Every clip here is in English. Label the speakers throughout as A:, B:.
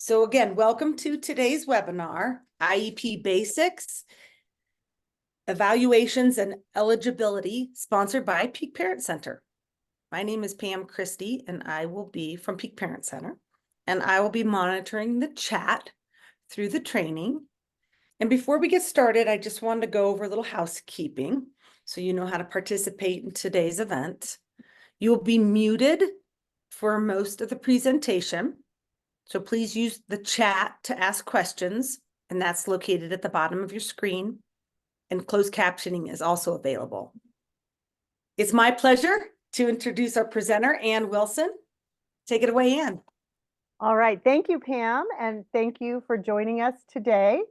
A: So again, welcome to today's webinar, IEP Basics, Evaluations and Eligibility, sponsored by Peak Parent Center. My name is Pam Christie, and I will be from Peak Parent Center, and I will be monitoring the chat through the training. And before we get started, I just wanted to go over a little housekeeping so you know how to participate in today's event. You will be muted for most of the presentation. So please use the chat to ask questions, and that's located at the bottom of your screen. And closed captioning is also available. It's my pleasure to introduce our presenter, Ann Wilson. Take it away, Ann.
B: All right, thank you, Pam, and thank you for joining us today.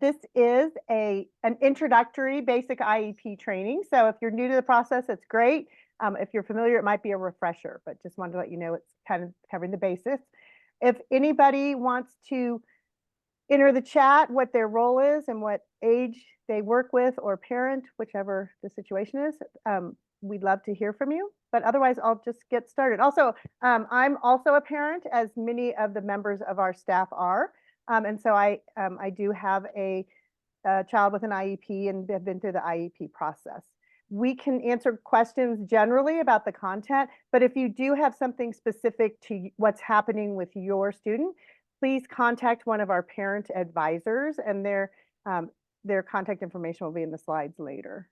B: This is an introductory basic IEP training. So if you're new to the process, it's great. If you're familiar, it might be a refresher, but just wanted to let you know it's kind of covering the basics. If anybody wants to enter the chat what their role is and what age they work with or parent, whichever the situation is, we'd love to hear from you. But otherwise, I'll just get started. Also, I'm also a parent, as many of the members of our staff are. And so I do have a child with an IEP and have been through the IEP process. We can answer questions generally about the content, but if you do have something specific to what's happening with your student, please contact one of our parent advisors, and their contact information will be in the slides later.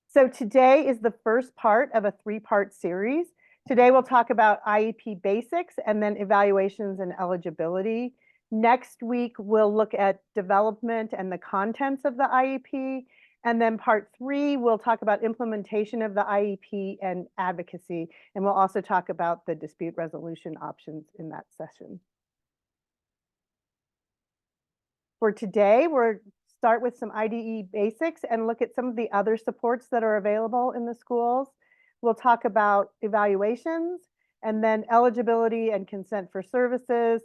B: So today is the first part of a three-part series. Today we'll talk about IEP basics and then evaluations and eligibility. Next week, we'll look at development and the contents of the IEP. And then part 3, we'll talk about implementation of the IEP and advocacy. And we'll also talk about the dispute resolution options in that session. For today, we'll start with some IDE basics and look at some of the other supports that are available in the schools. We'll talk about evaluations and then eligibility and consent for services,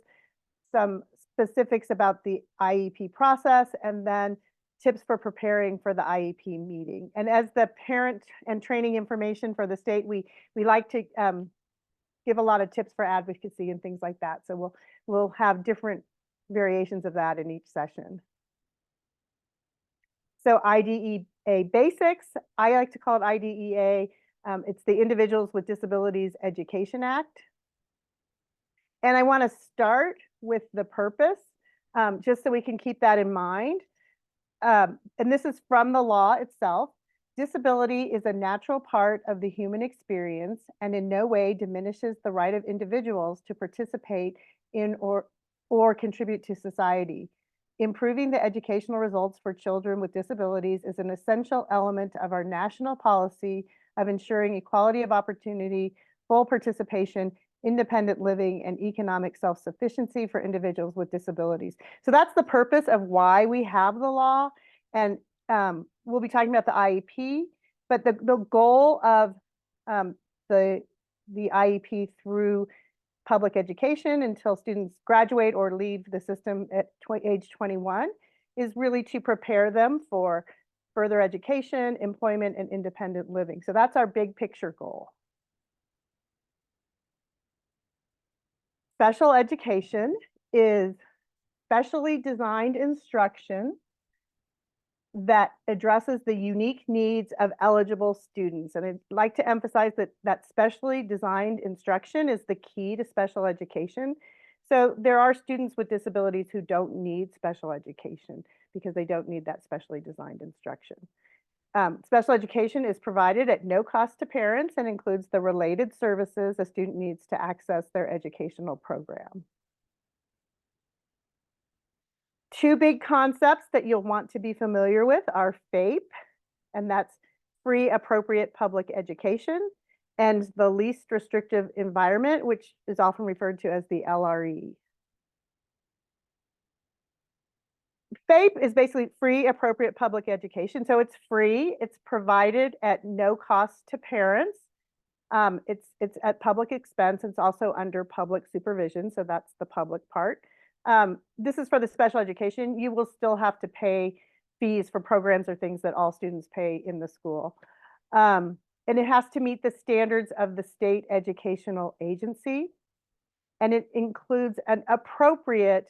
B: some specifics about the IEP process, and then tips for preparing for the IEP meeting. And as the parent and training information for the state, we like to give a lot of tips for advocacy and things like that. So we'll have different variations of that in each session. So IDEA basics, I like to call it IDEA. It's the Individuals with Disabilities Education Act. And I want to start with the purpose, just so we can keep that in mind. And this is from the law itself. Disability is a natural part of the human experience and in no way diminishes the right of individuals to participate in or contribute to society. Improving the educational results for children with disabilities is an essential element of our national policy of ensuring equality of opportunity, full participation, independent living, and economic self-sufficiency for individuals with disabilities. So that's the purpose of why we have the law. And we'll be talking about the IEP, but the goal of the IEP through public education until students graduate or leave the system at age 21 is really to prepare them for further education, employment, and independent living. So that's our big picture goal. Special education is specially designed instruction that addresses the unique needs of eligible students. And I'd like to emphasize that specially designed instruction is the key to special education. So there are students with disabilities who don't need special education because they don't need that specially designed instruction. Special education is provided at no cost to parents and includes the related services a student needs to access their educational program. Two big concepts that you'll want to be familiar with are FAPE, and that's free appropriate public education, and the least restrictive environment, which is often referred to as the LRE. FAPE is basically free appropriate public education. So it's free, it's provided at no cost to parents. It's at public expense. It's also under public supervision. So that's the public part. This is for the special education. You will still have to pay fees for programs or things that all students pay in the school. And it has to meet the standards of the state educational agency. and it includes an appropriate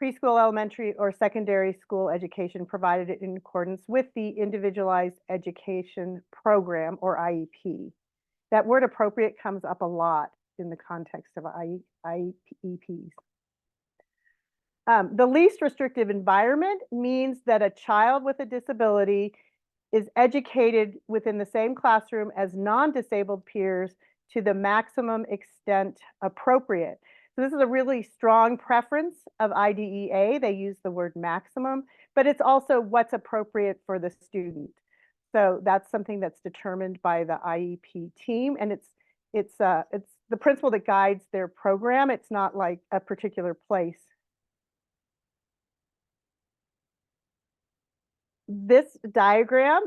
B: preschool, elementary, or secondary school education provided in accordance with the Individualized Education Program, or IEP. That word appropriate comes up a lot in the context of IEPs. The least restrictive environment means that a child with a disability is educated within the same classroom as non-disabled peers to the maximum extent appropriate. So this is a really strong preference of IDEA. They use the word maximum, but it's also what's appropriate for the student. So that's something that's determined by the IEP team, and it's the principle that guides their program. It's not like a particular place. This diagram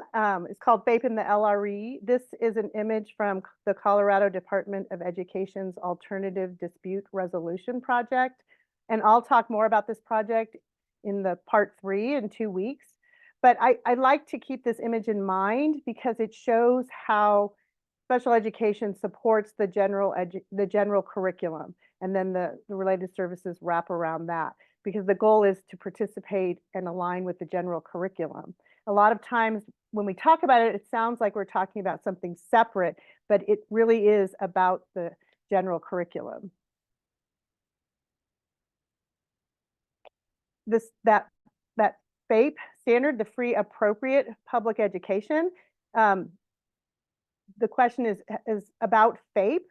B: is called FAPE in the LRE. This is an image from the Colorado Department of Education's Alternative Dispute Resolution Project. And I'll talk more about this project in the part 3 in 2 weeks. But I like to keep this image in mind because it shows how special education supports the general curriculum, and then the related services wrap around that, because the goal is to participate and align with the general curriculum. A lot of times when we talk about it, it sounds like we're talking about something separate, but it really is about the general curriculum. That FAPE standard, the free appropriate public education, the question is about FAPE.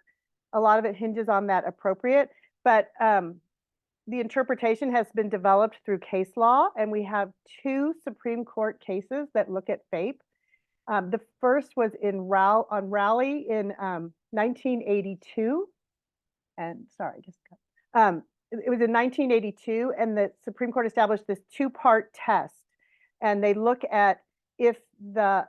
B: A lot of it hinges on that appropriate, but the interpretation has been developed through case law, and we have 2 Supreme Court cases that look at FAPE. The first was on Raleigh in 1982, and it was in 1982, and the Supreme Court established this 2-part test, and they look at if the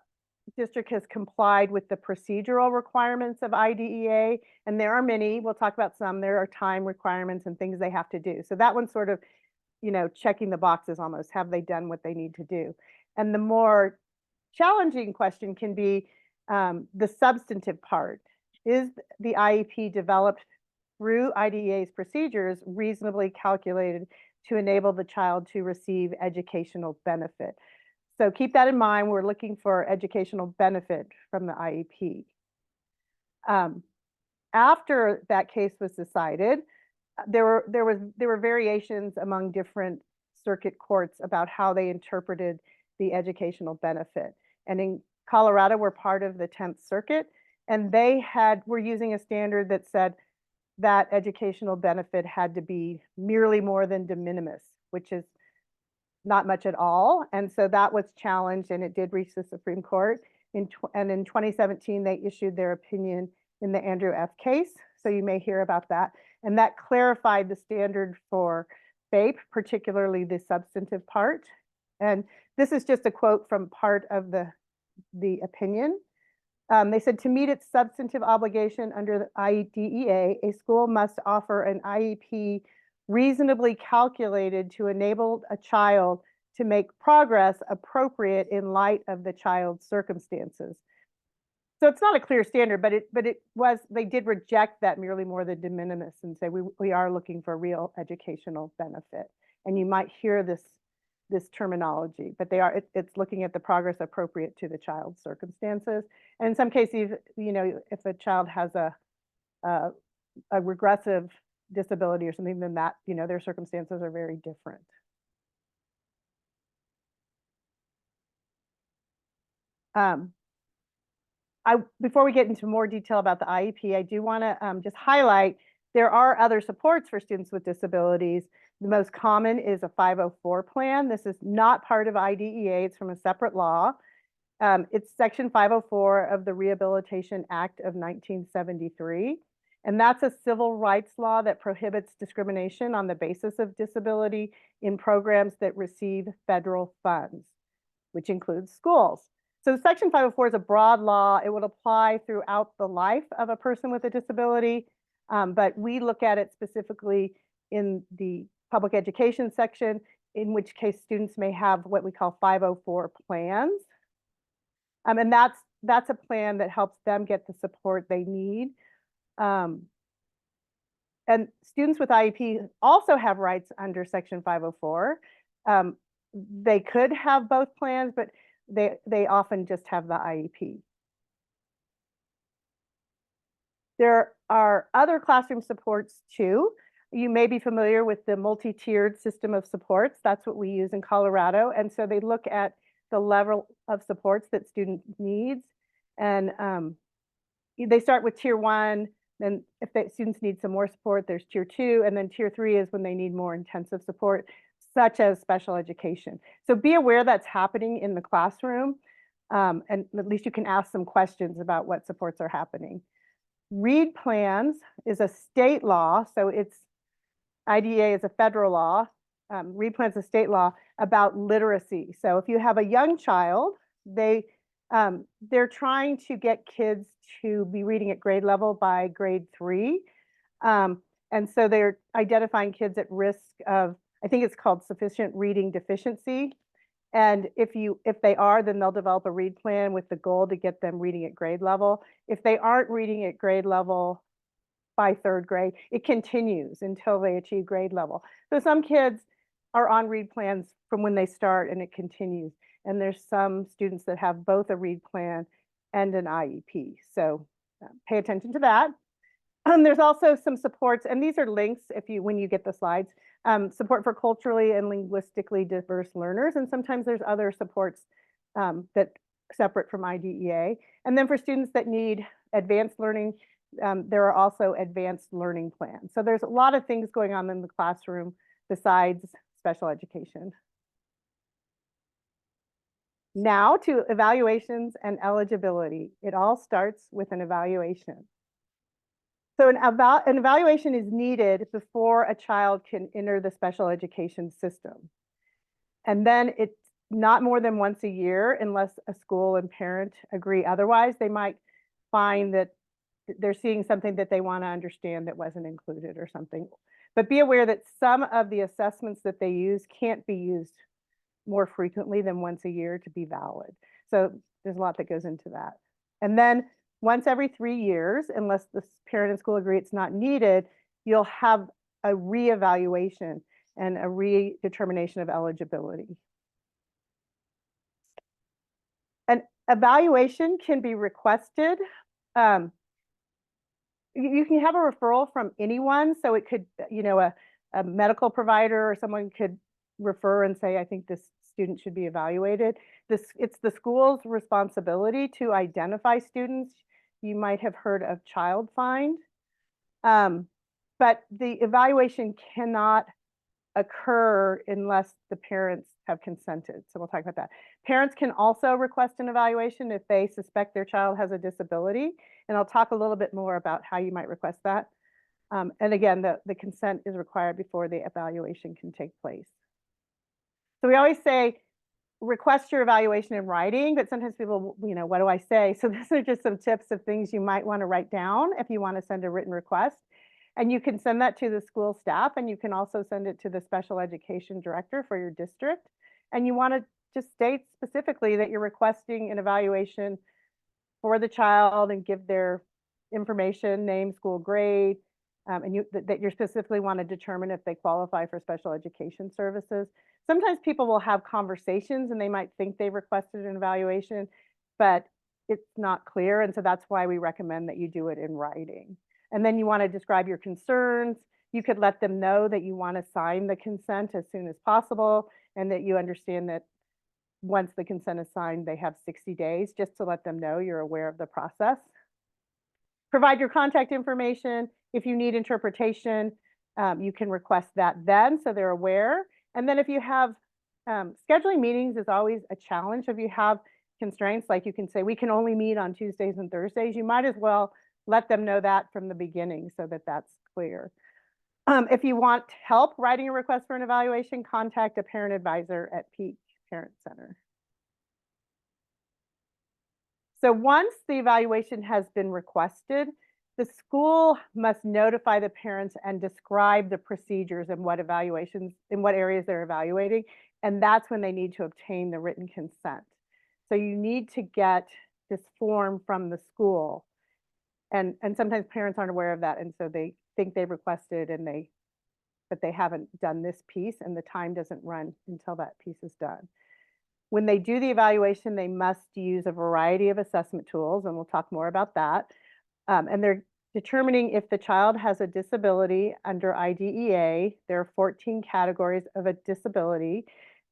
B: district has complied with the procedural requirements of IDEA, and there are many. We'll talk about some. There are time requirements and things they have to do. So that one's sort of, checking the boxes almost. Have they done what they need to do? And the more challenging question can be the substantive part. Is the IEP developed through IDEA's procedures reasonably calculated to enable the child to receive educational benefit? So keep that in mind. We're looking for educational benefit from the IEP. After that case was decided, there were variations among different circuit courts about how they interpreted the educational benefit. And in Colorado, we're part of the 10th Circuit, and they were using a standard that said that educational benefit had to be merely more than de minimis, which is not much at all. And so that was challenged, and it did reach the Supreme Court. And in 2017, they issued their opinion in the Andrew F. case. So you may hear about that. And that clarified the standard for FAPE, particularly the substantive part. And this is just a quote from part of the opinion. They said, to meet its substantive obligation under the IDEA, a school must offer an IEP reasonably calculated to enable a child to make progress appropriate in light of the child's circumstances. So it's not a clear standard, but they did reject that merely more than de minimis and say we are looking for real educational benefit. And you might hear this terminology, but it's looking at the progress appropriate to the child's circumstances. And in some cases, if a child has a regressive disability or something, then that, their circumstances are very different. Before we get into more detail about the IEP, I do want to just highlight there are other supports for students with disabilities. The most common is a 504 plan. This is not part of IDEA. It's from a separate law. It's Section 504 of the Rehabilitation Act of 1973. And that's a civil rights law that prohibits discrimination on the basis of disability in programs that receive federal funds, which includes schools. So Section 504 is a broad law. It would apply throughout the life of a person with a disability, but we look at it specifically in the public education section, in which case students may have what we call 504 plans. And that's a plan that helps them get the support they need. And students with IEP also have rights under Section 504. They could have both plans, but they often just have the IEP. There are other classroom supports too. You may be familiar with the multi-tiered system of supports. That's what we use in Colorado. And so they look at the level of supports that student needs. And they start with tier 1. Then if the students need some more support, there's tier 2. And then tier 3 is when they need more intensive support, such as special education. So be aware that's happening in the classroom. And at least you can ask some questions about what supports are happening. READ plans is a state law, so it's IDEA is a federal law. READ plans is a state law about literacy. So if you have a young child, they're trying to get kids to be reading at grade level by grade 3. And so they're identifying kids at risk of, I think it's called sufficient reading deficiency. And if they are, then they'll develop a READ plan with the goal to get them reading at grade level. If they aren't reading at grade level by 3rd grade, it continues until they achieve grade level. So some kids are on READ plans from when they start and it continues. And there's some students that have both a READ plan and an IEP. So pay attention to that. There's also some supports, and these are links when you get the slides, support for culturally and linguistically diverse learners. And sometimes there's other supports that separate from IDEA. And then for students that need advanced learning, there are also advanced learning plans. So there's a lot of things going on in the classroom besides special education. Now to evaluations and eligibility. It all starts with an evaluation. So an evaluation is needed before a child can enter the special education system. And then it's not more than once a year unless a school and parent agree otherwise. They might find that they're seeing something that they want to understand that wasn't included or something. But be aware that some of the assessments that they use can't be used more frequently than once a year to be valid. So there's a lot that goes into that. And then once every 3 years, unless the parent and school agree it's not needed, you'll have a reevaluation and a redetermination of eligibility. An evaluation can be requested. You can have a referral from anyone. So it could, a medical provider or someone could refer and say, I think this student should be evaluated. It's the school's responsibility to identify students. You might have heard of child find, but the evaluation cannot occur unless the parents have consented. So we'll talk about that. Parents can also request an evaluation if they suspect their child has a disability. And I'll talk a little bit more about how you might request that. And again, the consent is required before the evaluation can take place. So we always say, request your evaluation in writing, but sometimes people, what do I say? So these are just some tips of things you might want to write down if you want to send a written request. And you can send that to the school staff, and you can also send it to the special education director for your district. And you want to just state specifically that you're requesting an evaluation for the child and give their information, name, school grade, and that you specifically want to determine if they qualify for special education services. Sometimes people will have conversations and they might think they requested an evaluation, but it's not clear. And so that's why we recommend that you do it in writing. And then you want to describe your concerns. You could let them know that you want to sign the consent as soon as possible, and that you understand that once the consent is signed, they have 60 days just to let them know you're aware of the process. Provide your contact information. If you need interpretation, you can request that then so they're aware. And then if you have scheduling meetings is always a challenge. If you have constraints, like you can say, we can only meet on Tuesdays and Thursdays, you might as well let them know that from the beginning so that that's clear. If you want help writing a request for an evaluation, contact a parent advisor at Peak Parent Center. So once the evaluation has been requested, the school must notify the parents and describe the procedures and what evaluations, in what areas they're evaluating. And that's when they need to obtain the written consent. So you need to get this form from the school. And sometimes parents aren't aware of that. And so they think they requested but they haven't done this piece, and the time doesn't run until that piece is done. When they do the evaluation, they must use a variety of assessment tools, and we'll talk more about that. And they're determining if the child has a disability under IDEA. There are 14 categories of a disability,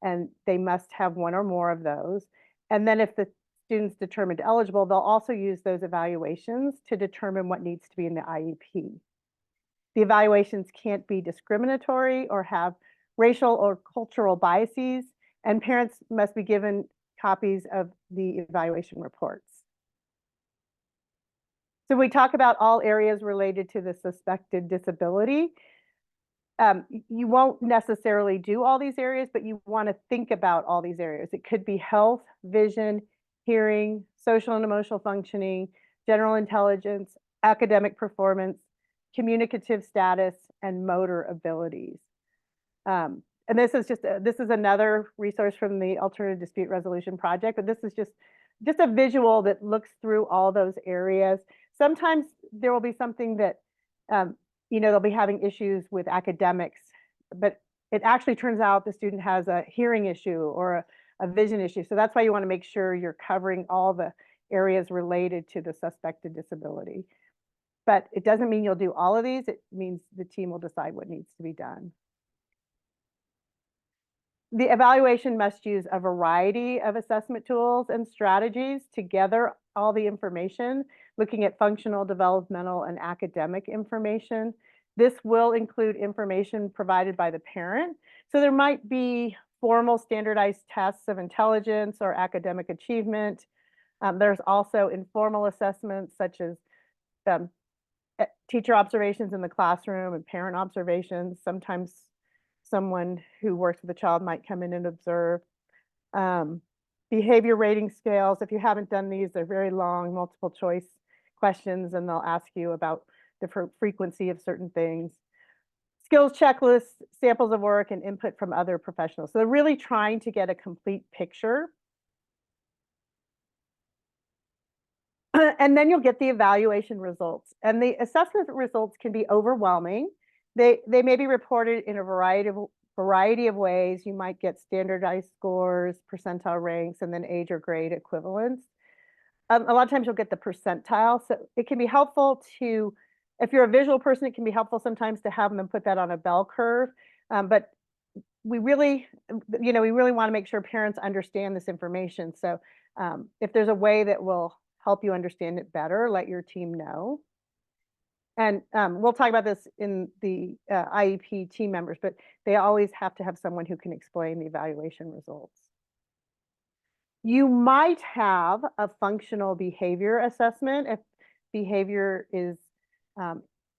B: and they must have one or more of those. And then if the student's determined eligible, they'll also use those evaluations to determine what needs to be in the IEP. The evaluations can't be discriminatory or have racial or cultural biases, and parents must be given copies of the evaluation reports. So we talk about all areas related to the suspected disability. You won't necessarily do all these areas, but you want to think about all these areas. It could be health, vision, hearing, social and emotional functioning, general intelligence, academic performance, communicative status, and motor abilities. And this is another resource from the Alternative Dispute Resolution Project, but this is just a visual that looks through all those areas. Sometimes there will be something that, they'll be having issues with academics, but it actually turns out the student has a hearing issue or a vision issue. So that's why you want to make sure you're covering all the areas related to the suspected disability. But it doesn't mean you'll do all of these. It means the team will decide what needs to be done. The evaluation must use a variety of assessment tools and strategies to gather all the information, looking at functional, developmental, and academic information. This will include information provided by the parent. So there might be formal standardized tests of intelligence or academic achievement. There's also informal assessments such as teacher observations in the classroom and parent observations. Sometimes someone who works with a child might come in and observe. Behavior rating scales. If you haven't done these, they're very long, multiple choice questions, and they'll ask you about the frequency of certain things. Skills checklists, samples of work, and input from other professionals. So they're really trying to get a complete picture. And then you'll get the evaluation results. And the assessment results can be overwhelming. They may be reported in a variety of ways. You might get standardized scores, percentile ranks, and then age or grade equivalents. A lot of times you'll get the percentile. So it can be helpful to, if you're a visual person, it can be helpful sometimes to have them put that on a bell curve. But we really want to make sure parents understand this information. So if there's a way that will help you understand it better, let your team know. And we'll talk about this in the IEP team members, but they always have to have someone who can explain the evaluation results. You might have a functional behavior assessment if behavior is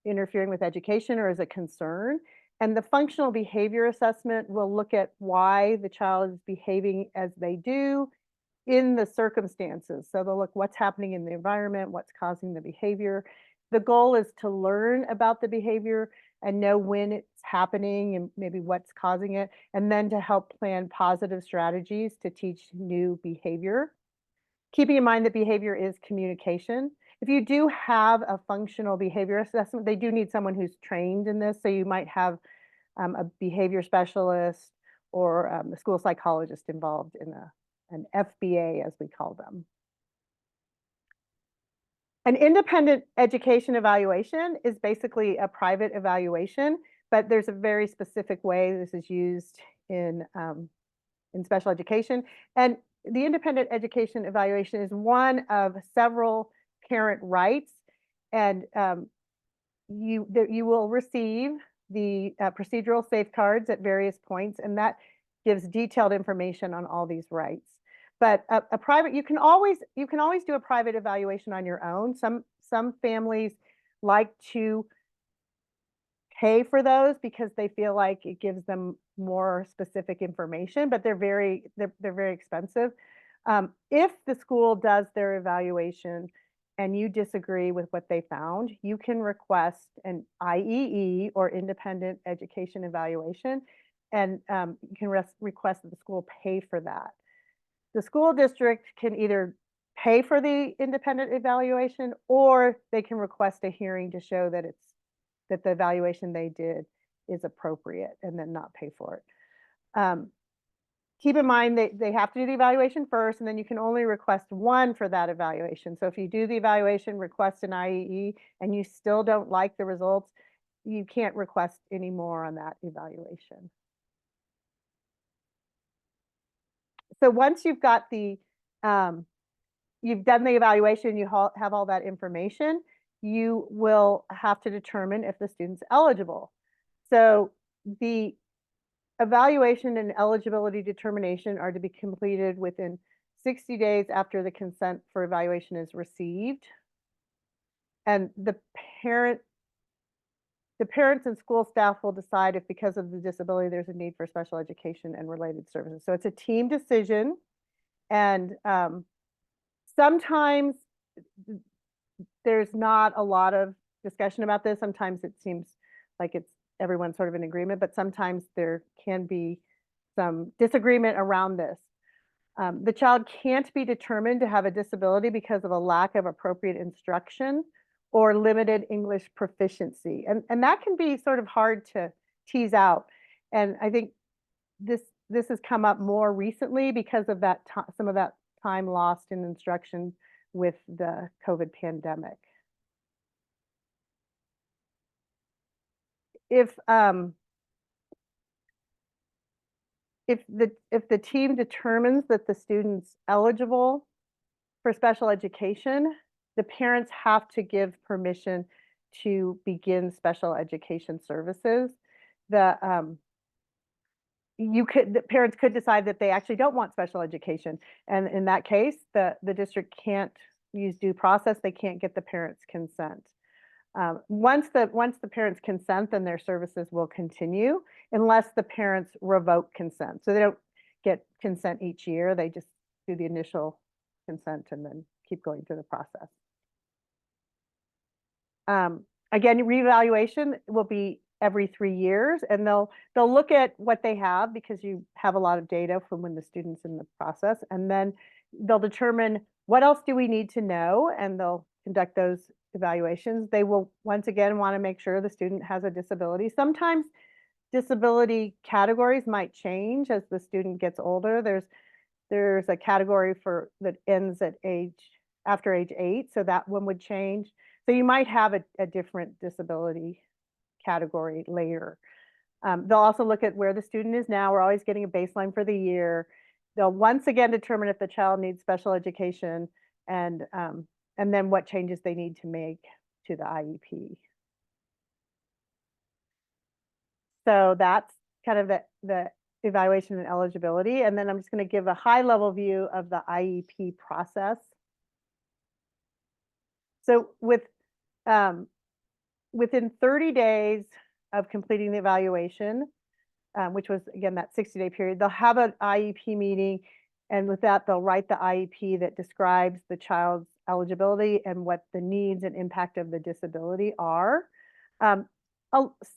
B: interfering with education or is a concern. And the functional behavior assessment will look at why the child is behaving as they do in the circumstances. So they'll look what's happening in the environment, what's causing the behavior. The goal is to learn about the behavior and know when it's happening and maybe what's causing it, and then to help plan positive strategies to teach new behavior. Keeping in mind that behavior is communication. If you do have a functional behavior assessment, they do need someone who's trained in this. So you might have a behavior specialist or a school psychologist involved in an FBA, as we call them. An independent education evaluation is basically a private evaluation, but there's a very specific way this is used in special education. And the independent education evaluation is one of several parent rights, and you will receive the procedural safeguards at various points, and that gives detailed information on all these rights. But a private, you can always do a private evaluation on your own. Some families like to pay for those because they feel like it gives them more specific information, but they're very expensive. If the school does their evaluation and you disagree with what they found, you can request an IEE or independent education evaluation, and you can request that the school pay for that. The school district can either pay for the independent evaluation, or they can request a hearing to show that it's that the evaluation they did is appropriate and then not pay for it. Keep in mind that they have to do the evaluation first, and then you can only request one for that evaluation. So if you do the evaluation, request an IEE, and you still don't like the results, you can't request any more on that evaluation. So once you've got the, you've done the evaluation, you have all that information, you will have to determine if the student's eligible. So the evaluation and eligibility determination are to be completed within 60 days after the consent for evaluation is received. And the parents and school staff will decide if, because of the disability, there's a need for special education and related services. So it's a team decision. And sometimes there's not a lot of discussion about this. Sometimes it seems like everyone's sort of in agreement, but sometimes there can be some disagreement around this. The child can't be determined to have a disability because of a lack of appropriate instruction or limited English proficiency. And that can be sort of hard to tease out. And I think this has come up more recently because of that some of that time lost in instruction with the COVID pandemic. If the team determines that the student's eligible for special education, the parents have to give permission to begin special education services. The parents could decide that they actually don't want special education, and in that case, the district can't use due process. They can't get the parents' consent. Once the parents consent, then their services will continue unless the parents revoke consent. So they don't get consent each year. They just do the initial consent and then keep going through the process. Again, reevaluation will be every 3 years, and they'll look at what they have because you have a lot of data from when the student's in the process, and then they'll determine what else do we need to know, and they'll conduct those evaluations. They will once again want to make sure the student has a disability. Sometimes disability categories might change as the student gets older. There's a category that ends at after age 8, so that one would change. So you might have a different disability category later. They'll also look at where the student is now. We're always getting a baseline for the year. They'll once again determine if the child needs special education and then what changes they need to make to the IEP. So that's kind of the evaluation and eligibility. And then I'm just going to give a high level view of the IEP process. So within 30 days of completing the evaluation, which was again that 60-day period, they'll have an IEP meeting, and with that they'll write the IEP that describes the child's eligibility and what the needs and impact of the disability are.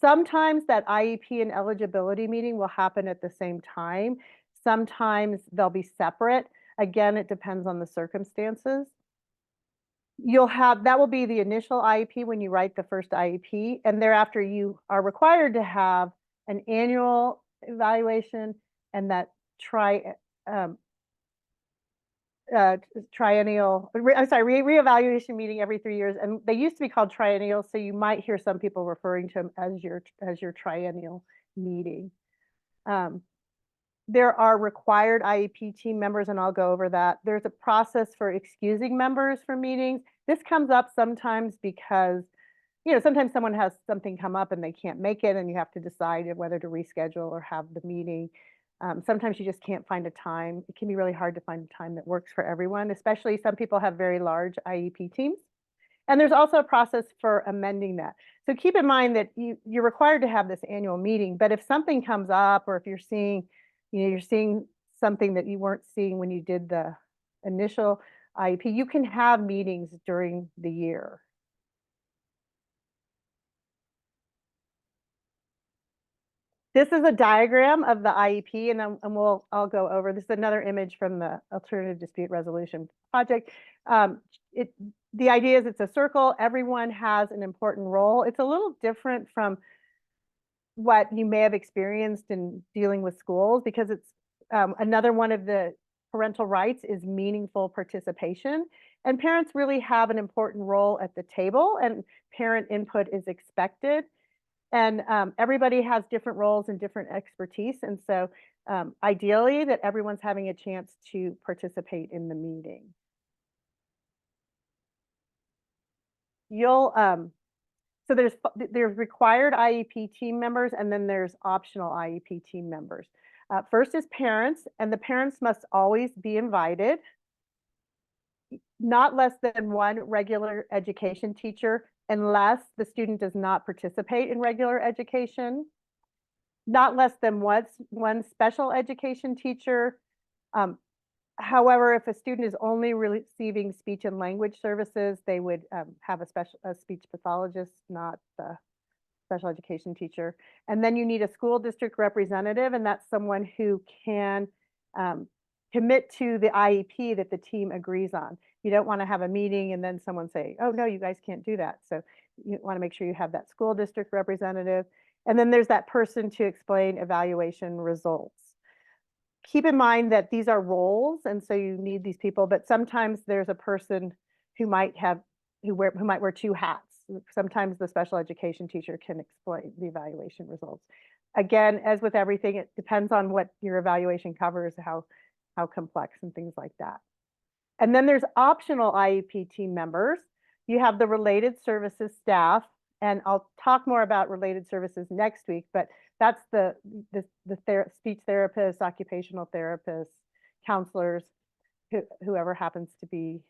B: Sometimes that IEP and eligibility meeting will happen at the same time. Sometimes they'll be separate. Again, it depends on the circumstances. That will be the initial IEP when you write the first IEP, and thereafter you are required to have an annual evaluation and that reevaluation meeting every 3 years. And they used to be called triennial, so you might hear some people referring to them as your triennial meeting. There are required IEP team members, and I'll go over that. There's a process for excusing members from meetings. This comes up sometimes because, sometimes someone has something come up and they can't make it, and you have to decide whether to reschedule or have the meeting. Sometimes you just can't find a time. It can be really hard to find a time that works for everyone, especially some people have very large IEP teams. And there's also a process for amending that. So keep in mind that you're required to have this annual meeting, but if something comes up, or if you're seeing something that you weren't seeing when you did the initial IEP, you can have meetings during the year. This is a diagram of the IEP, and I'll go over. This is another image from the Alternative Dispute Resolution Project. the idea is it's a circle. Everyone has an important role. It's a little different from what you may have experienced in dealing with schools, because it's another one of the parental rights is meaningful participation. And parents really have an important role at the table, and parent input is expected. And everybody has different roles and different expertise. And so ideally that everyone's having a chance to participate in the meeting. So there's required IEP team members, and then there's optional IEP team members. First is parents, and the parents must always be invited. Not less than one regular education teacher, unless the student does not participate in regular education. Not less than one special education teacher. However, if a student is only receiving speech and language services, they would have a speech pathologist, not the special education teacher. And then you need a school district representative, and that's someone who can commit to the IEP that the team agrees on. You don't want to have a meeting and then someone say, oh, no, you guys can't do that. So you want to make sure you have that school district representative. And then there's that person to explain evaluation results. Keep in mind that these are roles, and so you need these people, but sometimes there's a person who might wear two hats. Sometimes the special education teacher can explain the evaluation results. Again, as with everything, it depends on what your evaluation covers, how complex and things like that. And then there's optional IEP team members. You have the related services staff, and I'll talk more about related services next week, but that's the speech therapists, occupational therapists, counselors, whoever happens to be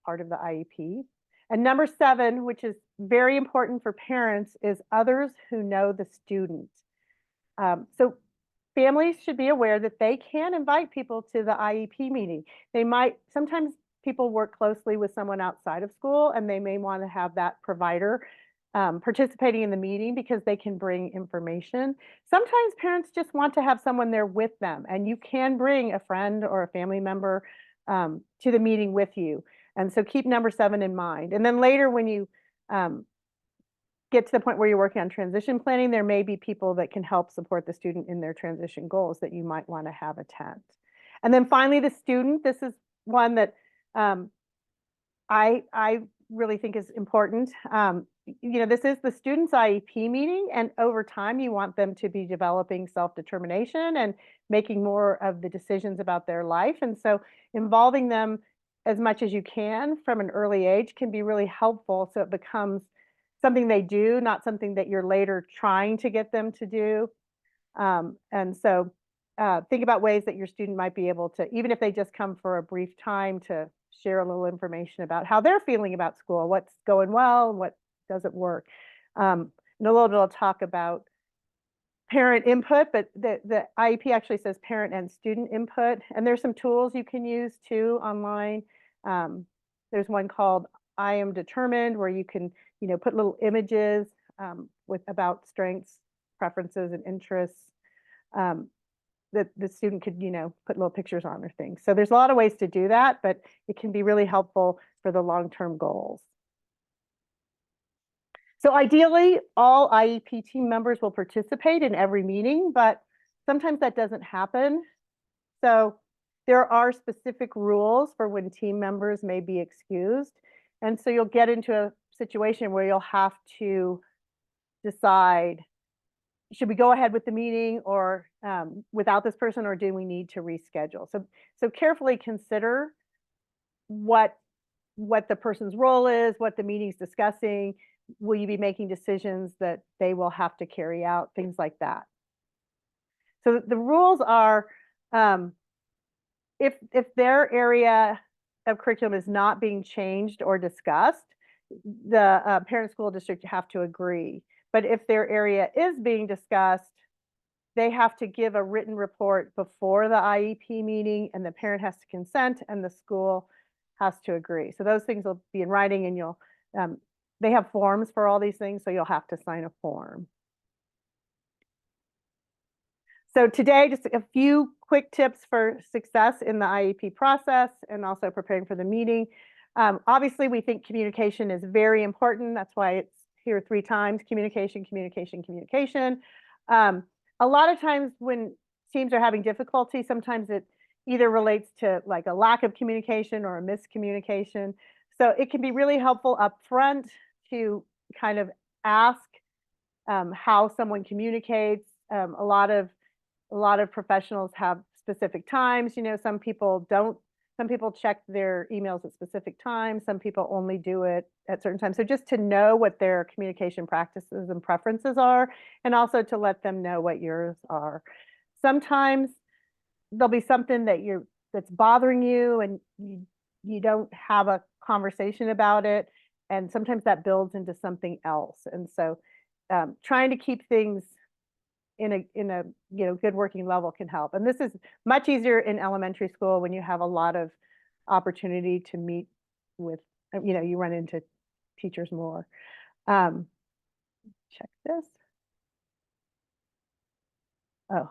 B: part of the IEP. And number 7, which is very important for parents, is others who know the student. So families should be aware that they can invite people to the IEP meeting. Sometimes people work closely with someone outside of school, and they may want to have that provider participating in the meeting because they can bring information. Sometimes parents just want to have someone there with them, and you can bring a friend or a family member to the meeting with you. And so keep number 7 in mind. And then later, when you get to the point where you're working on transition planning, there may be people that can help support the student in their transition goals that you might want to have attend. And then finally, the student. This is one that I really think is important. This is the student's IEP meeting, and over time you want them to be developing self-determination and making more of the decisions about their life. And so involving them as much as you can from an early age can be really helpful, so it becomes something they do, not something that you're later trying to get them to do. And so think about ways that your student might be able to, even if they just come for a brief time, to share a little information about how they're feeling about school, what's going well and what doesn't work. In a little bit, I'll talk about parent input, but the IEP actually says parent and student input. And there's some tools you can use too online. There's one called I Am Determined, where you can put little images about strengths, preferences, and interests that the student could put little pictures on or things. So there's a lot of ways to do that, but it can be really helpful for the long-term goals. So ideally, all IEP team members will participate in every meeting, but sometimes that doesn't happen. So there are specific rules for when team members may be excused. And so you'll get into a situation where you'll have to decide, should we go ahead with the meeting or without this person, or do we need to reschedule? So carefully consider what the person's role is, what the meeting's discussing. Will you be making decisions that they will have to carry out, things like that. So the rules are, if their area of curriculum is not being changed or discussed, the parent school district have to agree. But if their area is being discussed, they have to give a written report before the IEP meeting, and the parent has to consent and the school has to agree. So those things will be in writing, and you'll they have forms for all these things, so you'll have to sign a form. So today, just a few quick tips for success in the IEP process and also preparing for the meeting. Obviously, we think communication is very important. That's why it's here 3 times, communication, communication, communication. A lot of times when teams are having difficulty, sometimes it either relates to like a lack of communication or a miscommunication. So it can be really helpful up front to kind of ask how someone communicates. A lot of professionals have specific times. You know, some people don't. Some people check their emails at specific times. Some people only do it at certain times. So just to know what their communication practices and preferences are, and also to let them know what yours are. Sometimes there'll be something that's bothering you, and you don't have a conversation about it, and sometimes that builds into something else. And so trying to keep things in a good working level can help. And this is much easier in elementary school when you have a lot of opportunity to meet with, you run into teachers more. Check this. Oh,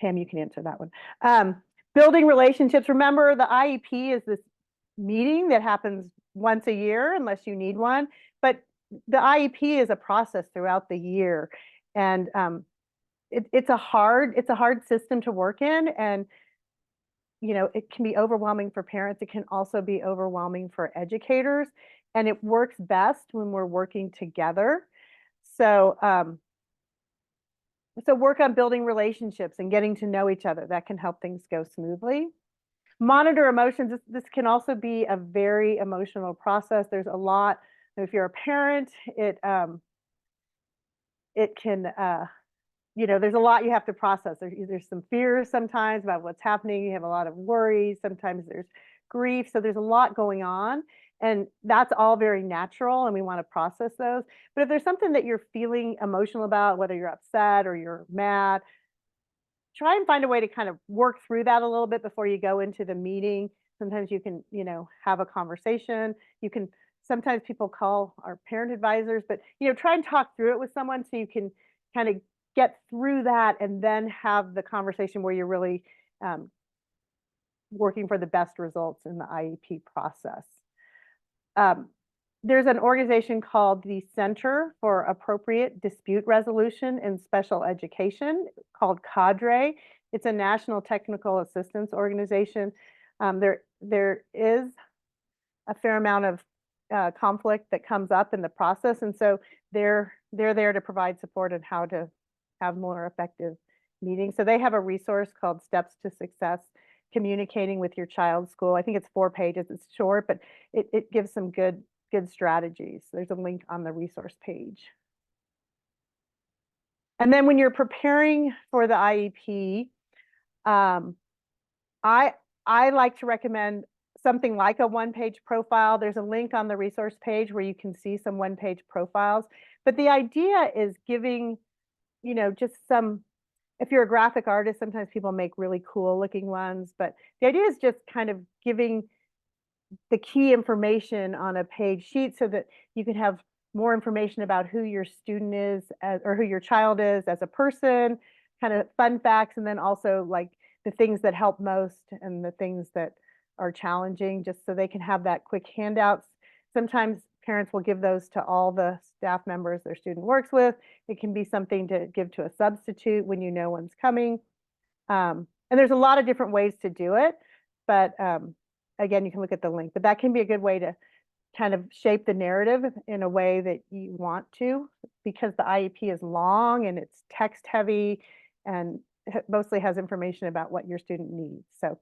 B: Pam, you can answer that one. Building relationships. Remember, the IEP is this meeting that happens once a year unless you need one, but the IEP is a process throughout the year. And it's a hard system to work in, and it can be overwhelming for parents. It can also be overwhelming for educators, and it works best when we're working together. So work on building relationships and getting to know each other. That can help things go smoothly. Monitor emotions. This can also be a very emotional process. There's a lot. If you're a parent, it can there's a lot you have to process. There's some fears sometimes about what's happening. You have a lot of worries. Sometimes there's grief. So there's a lot going on, and that's all very natural, and we want to process those. But if there's something that you're feeling emotional about, whether you're upset or you're mad, try and find a way to kind of work through that a little bit before you go into the meeting. Sometimes you can, have a conversation. You can, sometimes people call our parent advisors, but, try and talk through it with someone so you can kind of get through that and then have the conversation where you're really working for the best results in the IEP process. There's an organization called the Center for Appropriate Dispute Resolution in Special Education called CADRE. It's a national technical assistance organization. There is a fair amount of conflict that comes up in the process, and so they're there to provide support on how to have more effective meetings. So they have a resource called Steps to Success: Communicating with Your Child's School. I think it's 4 pages. It's short, but it gives some good strategies. There's a link on the resource page. And then when you're preparing for the IEP, I like to recommend something like a 1-page profile. There's a link on the resource page where you can see some 1-page profiles. But the idea is giving, just some, if you're a graphic artist, sometimes people make really cool looking ones, but the idea is just kind of giving the key information on a page sheet so that you can have more information about who your student is or who your child is as a person, kind of fun facts, and then also like the things that help most and the things that are challenging, just so they can have that quick handouts. Sometimes parents will give those to all the staff members their student works with. It can be something to give to a substitute when one's coming. And there's a lot of different ways to do it, but again, you can look at the link, but that can be a good way to kind of shape the narrative in a way that you want to, because the IEP is long and it's text heavy and mostly has information about what your student needs. So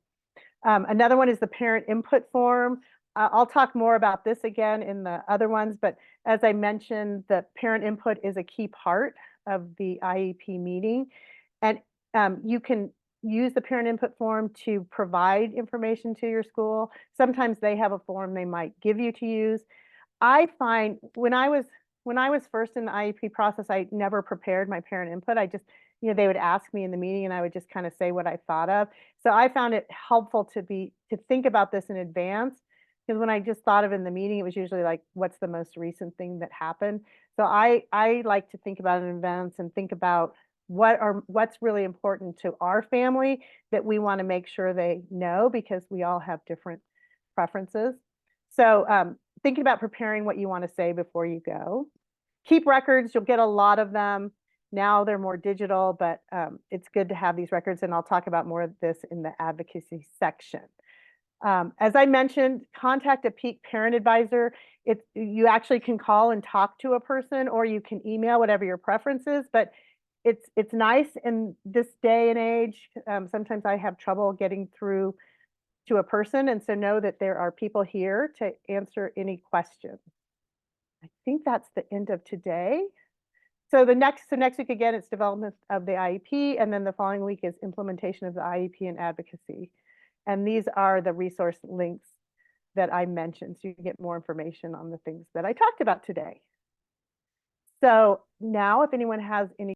B: another one is the parent input form. I'll talk more about this again in the other ones, but as I mentioned, the parent input is a key part of the IEP meeting. And you can use the parent input form to provide information to your school. Sometimes they have a form they might give you to use. I find when I was first in the IEP process, I never prepared my parent input. I just, they would ask me in the meeting and I would just kind of say what I thought of. So I found it helpful to think about this in advance, because when I just thought of it in the meeting, it was usually like, what's the most recent thing that happened? So I like to think about it in advance and think about what's really important to our family that we want to make sure they know, because we all have different preferences. So thinking about preparing what you want to say before you go. Keep records, you'll get a lot of them. Now they're more digital, but it's good to have these records, and I'll talk about more of this in the advocacy section. As I mentioned, contact a peak parent advisor. You actually can call and talk to a person, or you can email, whatever your preference is, but it's nice in this day and age. Sometimes I have trouble getting through to a person, and so know that there are people here to answer any questions. I think that's the end of today. So next week again, it's development of the IEP, and then the following week is implementation of the IEP and advocacy. And these are the resource links that I mentioned, so you can get more information on the things that I talked about today. So now, if anyone has any